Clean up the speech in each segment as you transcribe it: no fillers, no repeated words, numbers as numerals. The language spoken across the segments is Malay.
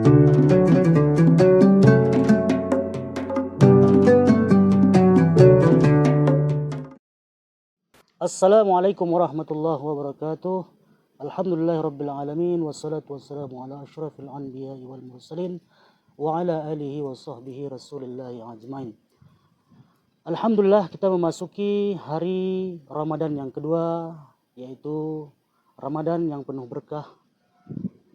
Assalamualaikum warahmatullahi wabarakatuh. Alhamdulillahirabbil alamin wassalatu wassalamu ala asyrafil anbiya'i wal mursalin wa ala alihi wa sahbihi rasulillahi ajmain. Alhamdulillah, kita memasuki hari Ramadan yang kedua, yaitu Ramadan yang penuh berkah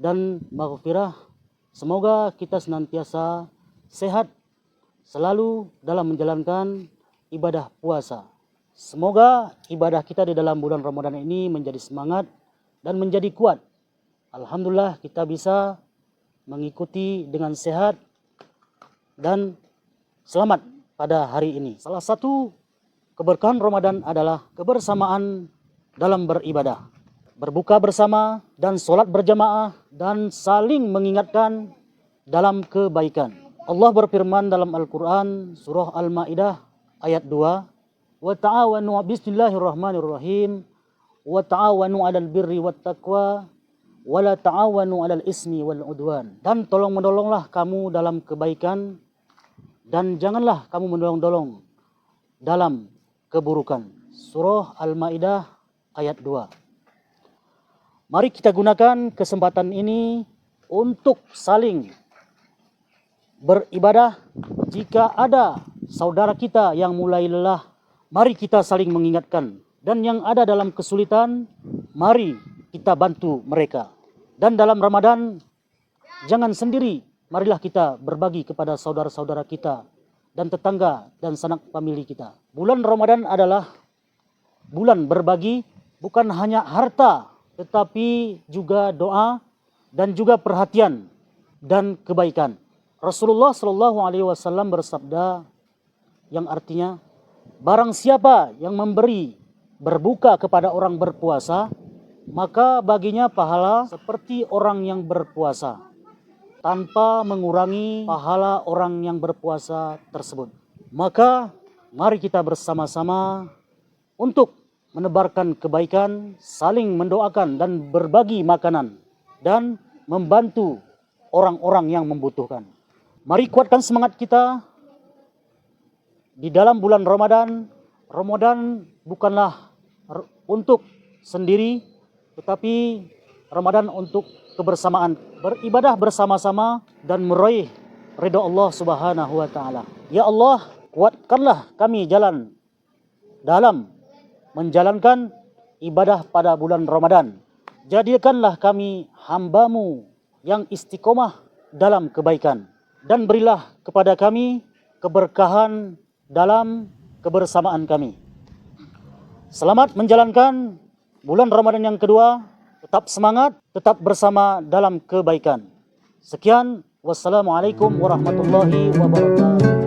dan maghfirah. Semoga kita senantiasa sehat selalu dalam menjalankan ibadah puasa. Semoga ibadah kita di dalam bulan Ramadan ini menjadi semangat dan menjadi kuat. Alhamdulillah, kita bisa mengikuti dengan sehat dan selamat pada hari ini. Salah satu keberkahan Ramadan adalah kebersamaan dalam beribadah. Berbuka bersama dan sholat berjamaah dan saling mengingatkan dalam kebaikan. Allah berfirman dalam Al-Quran surah Al-Ma'idah ayat 2. Wa ta'awanu bismillahirrahmanirrahim wa ta'awanu 'alal birri wat taqwa wa la ta'awanu 'alal ismi wal 'udwan. Dan tolong-menolonglah kamu dalam kebaikan dan janganlah kamu menolong-nolong dalam keburukan. Surah Al-Maidah ayat 2. Mari kita gunakan kesempatan ini untuk saling beribadah. Jika ada saudara kita yang mulai lelah, mari kita saling mengingatkan, dan yang ada dalam kesulitan, mari kita bantu mereka. Dan dalam Ramadan, jangan sendiri, marilah kita berbagi kepada saudara-saudara kita dan tetangga dan sanak famili kita. Bulan Ramadan adalah bulan berbagi, bukan hanya harta, tetapi juga doa dan juga perhatian dan kebaikan. Rasulullah SAW bersabda yang artinya, barang siapa yang memberi berbuka kepada orang berpuasa, maka baginya pahala seperti orang yang berpuasa, tanpa mengurangi pahala orang yang berpuasa tersebut. Maka mari kita bersama-sama untuk menebarkan kebaikan, saling mendoakan dan berbagi makanan, dan membantu orang-orang yang membutuhkan. Mari kuatkan semangat kita di dalam bulan Ramadan. Ramadan bukanlah untuk sendiri, tetapi Ramadan untuk kebersamaan, beribadah bersama-sama dan meraih ridha Allah Subhanahu wa taala. Ya Allah, kuatkanlah kami jalan dalam menjalankan ibadah pada bulan Ramadan. Jadikanlah kami hamba-Mu yang istiqomah dalam kebaikan, dan berilah kepada kami keberkahan dalam kebersamaan kami. Selamat menjalankan bulan Ramadan yang kedua. Tetap semangat, tetap bersama dalam kebaikan. Sekian, wassalamualaikum warahmatullahi wabarakatuh.